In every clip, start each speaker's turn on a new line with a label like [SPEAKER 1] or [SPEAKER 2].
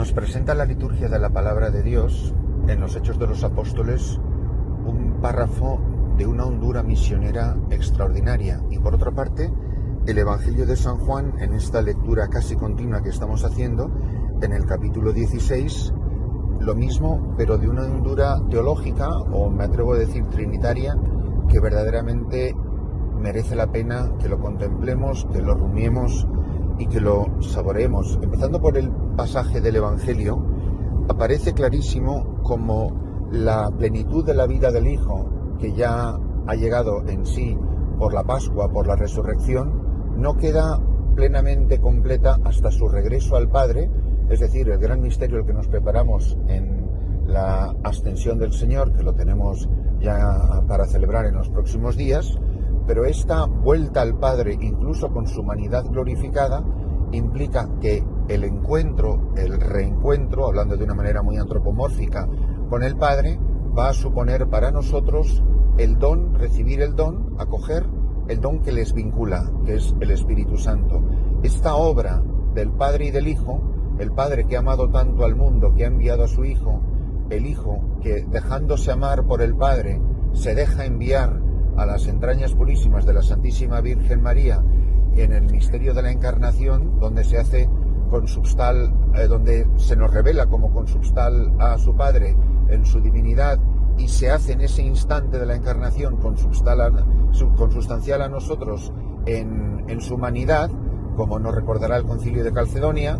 [SPEAKER 1] Nos presenta la liturgia de la palabra de Dios en los Hechos de los Apóstoles un párrafo de una hondura misionera extraordinaria, y por otra parte el Evangelio de San Juan, en esta lectura casi continua que estamos haciendo, en el capítulo 16, lo mismo, pero de una hondura teológica, o me atrevo a decir trinitaria, que verdaderamente merece la pena que lo contemplemos, que lo rumiemos y que lo saboreemos. Empezando por el pasaje del Evangelio, aparece clarísimo como la plenitud de la vida del Hijo, que ya ha llegado en sí por la Pascua, por la resurrección, no queda plenamente completa hasta su regreso al Padre, es decir, el gran misterio al que nos preparamos en la ascensión del Señor, que lo tenemos ya para celebrar en los próximos días. Pero esta vuelta al Padre, incluso con su humanidad glorificada, implica que el encuentro, el reencuentro, hablando de una manera muy antropomórfica, con el Padre, va a suponer para nosotros el don, recibir el don, acoger el don que les vincula, que es el Espíritu Santo. Esta obra del Padre y del Hijo, el Padre que ha amado tanto al mundo, que ha enviado a su Hijo, el Hijo que, dejándose amar por el Padre, se deja enviar a las entrañas purísimas de la Santísima Virgen María en el misterio de la Encarnación, donde se hace consubstal, donde se nos revela como consubstal a su Padre en su divinidad, y se hace en ese instante de la Encarnación consustancial a nosotros en su humanidad, como nos recordará el Concilio de Calcedonia.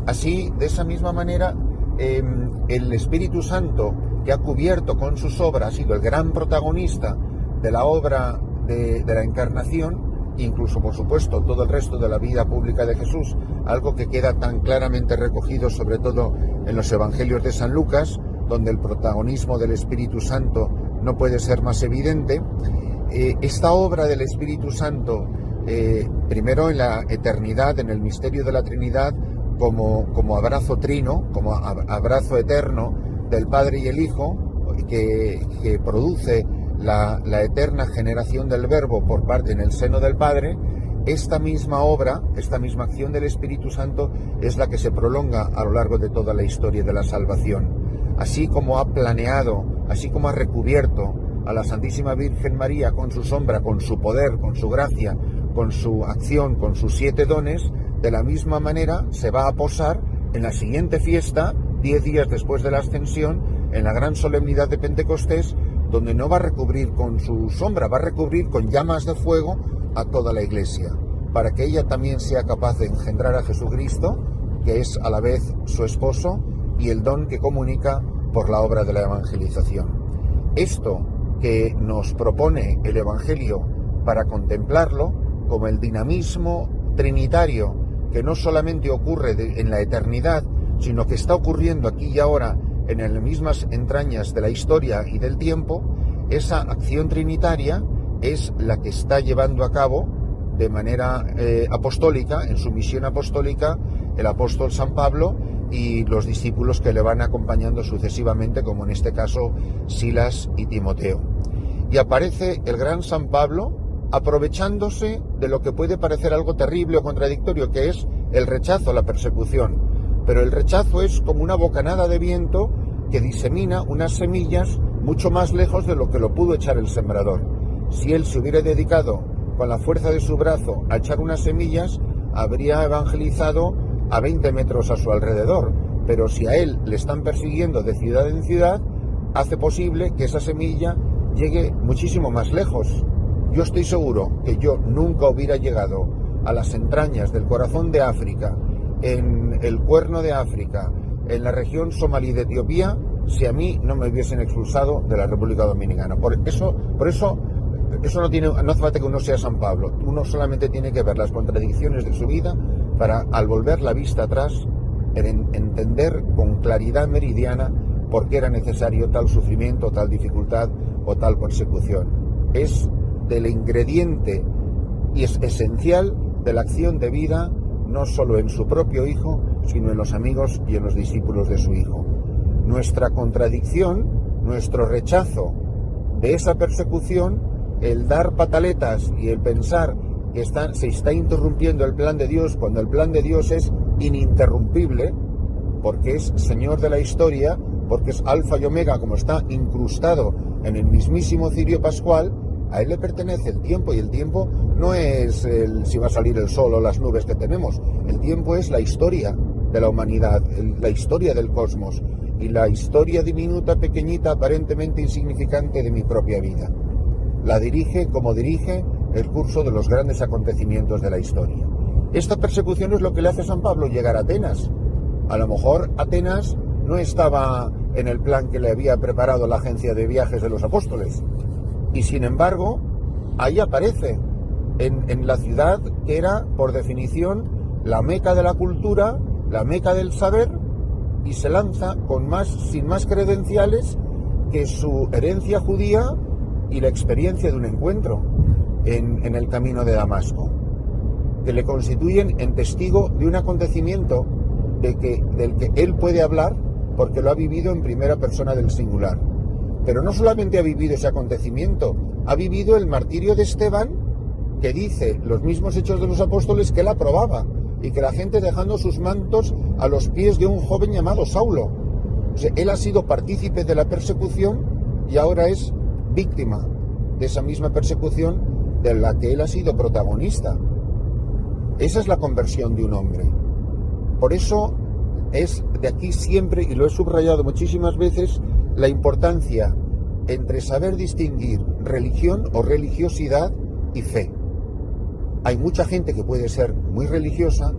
[SPEAKER 1] Así, de esa misma manera, el Espíritu Santo, que ha cubierto con sus obras, ha sido el gran protagonista de la obra de la Encarnación, incluso por supuesto todo el resto de la vida pública de Jesús, algo que queda tan claramente recogido sobre todo en los Evangelios de San Lucas, donde el protagonismo del Espíritu Santo no puede ser más evidente. Esta obra del Espíritu Santo, primero en la eternidad, en el misterio de la Trinidad, como abrazo trino, como abrazo eterno del Padre y el Hijo, que produce la eterna generación del Verbo por parte en el seno del Padre. Esta misma obra, esta misma acción del Espíritu Santo es la que se prolonga a lo largo de toda la historia de la salvación. Así como ha planeado, así como ha recubierto a la Santísima Virgen María con su sombra, con su poder, con su gracia, con su acción, con sus 7 dones, de la misma manera se va a posar en la siguiente fiesta, 10 días después de la Ascensión, en la gran solemnidad de Pentecostés, donde no va a recubrir con su sombra, va a recubrir con llamas de fuego a toda la Iglesia, para que ella también sea capaz de engendrar a Jesucristo, que es a la vez su esposo, y el don que comunica por la obra de la evangelización. Esto que nos propone el Evangelio para contemplarlo como el dinamismo trinitario que no solamente ocurre en la eternidad, sino que está ocurriendo aquí y ahora en las mismas entrañas de la historia y del tiempo, esa acción trinitaria es la que está llevando a cabo de manera apostólica, en su misión apostólica, el apóstol San Pablo y los discípulos que le van acompañando sucesivamente, como en este caso Silas y Timoteo. Y aparece el gran San Pablo aprovechándose de lo que puede parecer algo terrible o contradictorio, que es el rechazo, la persecución. Pero el rechazo es como una bocanada de viento que disemina unas semillas mucho más lejos de lo que lo pudo echar el sembrador. Si él se hubiera dedicado con la fuerza de su brazo a echar unas semillas, habría evangelizado a 20 metros a su alrededor. Pero si a él le están persiguiendo de ciudad en ciudad, hace posible que esa semilla llegue muchísimo más lejos. Yo estoy seguro que yo nunca hubiera llegado a las entrañas del corazón de África, en el Cuerno de África, en la región somalí de Etiopía, si a mí no me hubiesen expulsado de la República Dominicana. Por eso no hace falta que uno sea San Pablo. Uno solamente tiene que ver las contradicciones de su vida para, al volver la vista atrás, entender con claridad meridiana por qué era necesario tal sufrimiento, tal dificultad o tal persecución. Es del ingrediente y es esencial de la acción de vida, no solo en su propio Hijo, sino en los amigos y en los discípulos de su Hijo. Nuestra contradicción, nuestro rechazo de esa persecución, el dar pataletas y el pensar que se está interrumpiendo el plan de Dios cuando el plan de Dios es ininterrumpible, porque es Señor de la historia, porque es Alfa y Omega, como está incrustado en el mismísimo cirio pascual. A él le pertenece el tiempo, y el tiempo no es si va a salir el sol o las nubes que tenemos. El tiempo es la historia de la humanidad, la historia del cosmos y la historia diminuta, pequeñita, aparentemente insignificante de mi propia vida. La dirige como dirige el curso de los grandes acontecimientos de la historia. Esta persecución es lo que le hace a San Pablo llegar a Atenas. A lo mejor Atenas no estaba en el plan que le había preparado la agencia de viajes de los apóstoles. Y sin embargo, ahí aparece, en la ciudad que era, por definición, la meca de la cultura, la meca del saber, y se lanza sin más credenciales que su herencia judía y la experiencia de un encuentro en el camino de Damasco, que le constituyen en testigo de un acontecimiento del que él puede hablar porque lo ha vivido en primera persona del singular. Pero no solamente ha vivido ese acontecimiento, ha vivido el martirio de Esteban, que dice los mismos Hechos de los Apóstoles que él aprobaba, y que la gente dejando sus mantos a los pies de un joven llamado Saulo. O sea, él ha sido partícipe de la persecución y ahora es víctima de esa misma persecución de la que él ha sido protagonista. Esa es la conversión de un hombre. Por eso es de aquí siempre, y lo he subrayado muchísimas veces, la importancia entre saber distinguir religión o religiosidad y fe. Hay mucha gente que puede ser muy religiosa,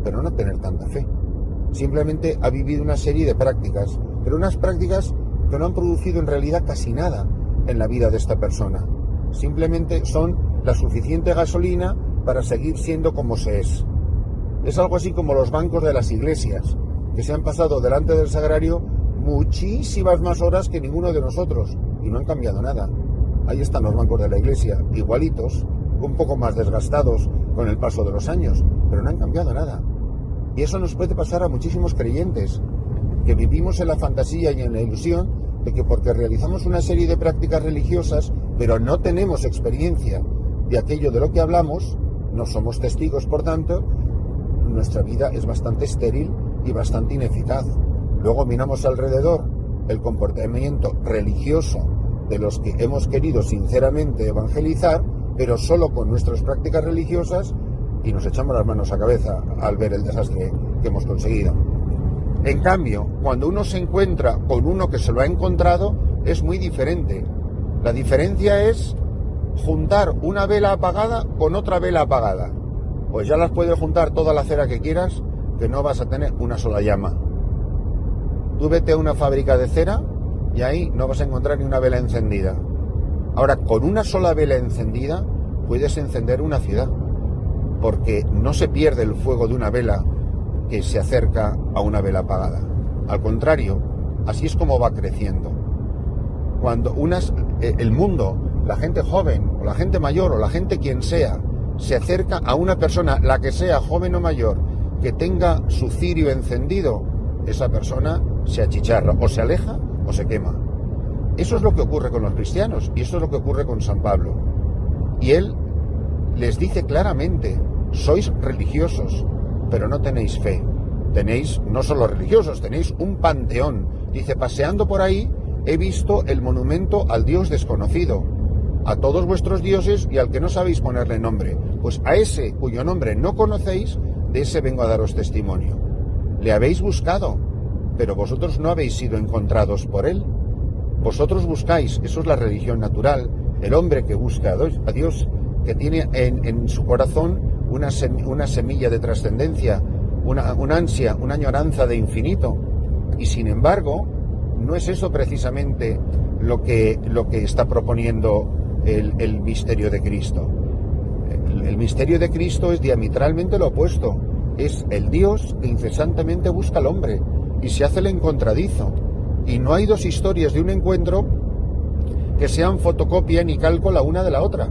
[SPEAKER 1] pero no tener tanta fe. Simplemente ha vivido una serie de prácticas, pero unas prácticas que no han producido en realidad casi nada en la vida de esta persona. Simplemente son la suficiente gasolina para seguir siendo como se es. Es algo así como los bancos de las iglesias, que se han pasado delante del sagrario muchísimas más horas que ninguno de nosotros y no han cambiado nada. Ahí están los bancos de la iglesia, igualitos, un poco más desgastados con el paso de los años, pero no han cambiado nada. Y eso nos puede pasar a muchísimos creyentes, que vivimos en la fantasía y en la ilusión de que porque realizamos una serie de prácticas religiosas, pero no tenemos experiencia de aquello de lo que hablamos, no somos testigos, por tanto, nuestra vida es bastante estéril y bastante ineficaz. Luego miramos alrededor el comportamiento religioso de los que hemos querido sinceramente evangelizar, pero solo con nuestras prácticas religiosas, y nos echamos las manos a cabeza al ver el desastre que hemos conseguido. En cambio, cuando uno se encuentra con uno que se lo ha encontrado, es muy diferente. La diferencia es juntar una vela apagada con otra vela apagada. Pues ya las puedes juntar toda la cera que quieras, que no vas a tener una sola llama. Tú vete a una fábrica de cera y ahí no vas a encontrar ni una vela encendida. Ahora, con una sola vela encendida puedes encender una ciudad, porque no se pierde el fuego de una vela que se acerca a una vela apagada. Al contrario, así es como va creciendo. Cuando el mundo, la gente joven, o la gente mayor, o la gente quien sea, se acerca a una persona, la que sea, joven o mayor, que tenga su cirio encendido, esa persona se achicharra, o se aleja o se quema. Eso es lo que ocurre con los cristianos, y eso es lo que ocurre con San Pablo. Y él les dice claramente: sois religiosos, pero no tenéis fe. Tenéis, no solo religiosos, tenéis un panteón. Dice: paseando por ahí he visto el monumento al Dios desconocido, a todos vuestros dioses y al que no sabéis ponerle nombre. Pues a ese cuyo nombre no conocéis, de ese vengo a daros testimonio. Le habéis buscado, pero vosotros no habéis sido encontrados por él. Vosotros buscáis, eso es la religión natural, el hombre que busca a Dios, que tiene en su corazón una semilla de trascendencia, una ansia, una añoranza de infinito. Y sin embargo, no es eso precisamente lo que está proponiendo el misterio de Cristo. El misterio de Cristo es diametralmente lo opuesto. Es el Dios que incesantemente busca al hombre y se hace el encontradizo. Y no hay dos historias de un encuentro que sean fotocopia ni calco la una de la otra.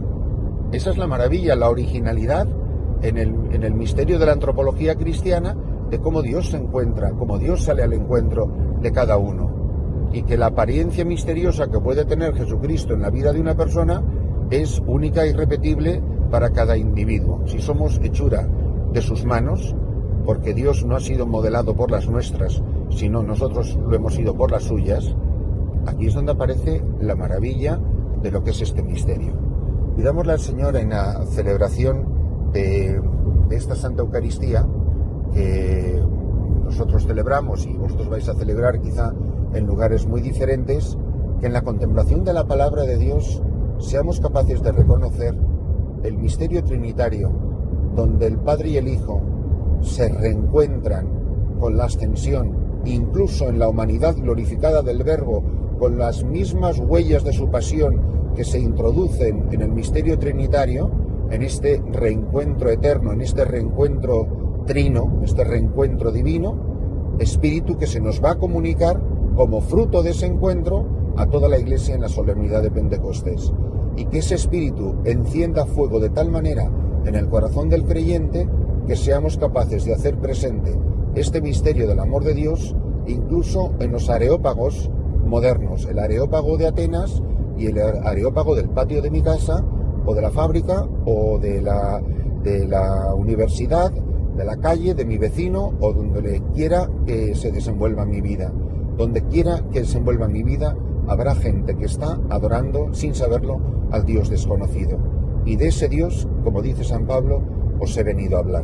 [SPEAKER 1] Esa es la maravilla, la originalidad en el misterio de la antropología cristiana, de cómo Dios se encuentra, cómo Dios sale al encuentro de cada uno. Y que la apariencia misteriosa que puede tener Jesucristo en la vida de una persona es única e irrepetible para cada individuo. Si somos hechura de sus manos, porque Dios no ha sido modelado por las nuestras, sino nosotros lo hemos sido por las suyas, aquí es donde aparece la maravilla de lo que es este misterio. Pidámosle al Señor en la celebración de esta Santa Eucaristía, que nosotros celebramos y vosotros vais a celebrar quizá en lugares muy diferentes, que en la contemplación de la palabra de Dios seamos capaces de reconocer el misterio trinitario, donde el Padre y el Hijo se reencuentran con la ascensión, incluso en la humanidad glorificada del Verbo, con las mismas huellas de su pasión que se introducen en el misterio trinitario, en este reencuentro eterno, en este reencuentro trino, este reencuentro divino, espíritu que se nos va a comunicar como fruto de ese encuentro a toda la Iglesia en la solemnidad de Pentecostés, y que ese espíritu encienda fuego de tal manera en el corazón del creyente que seamos capaces de hacer presente este misterio del amor de Dios incluso en los areópagos modernos, el areópago de Atenas y el areópago del patio de mi casa o de la fábrica o de la universidad, de la calle, de mi vecino o donde quiera que se desenvuelva mi vida. Donde quiera que desenvuelva mi vida habrá gente que está adorando sin saberlo al Dios desconocido. Y de ese Dios, como dice San Pablo, os he venido a hablar.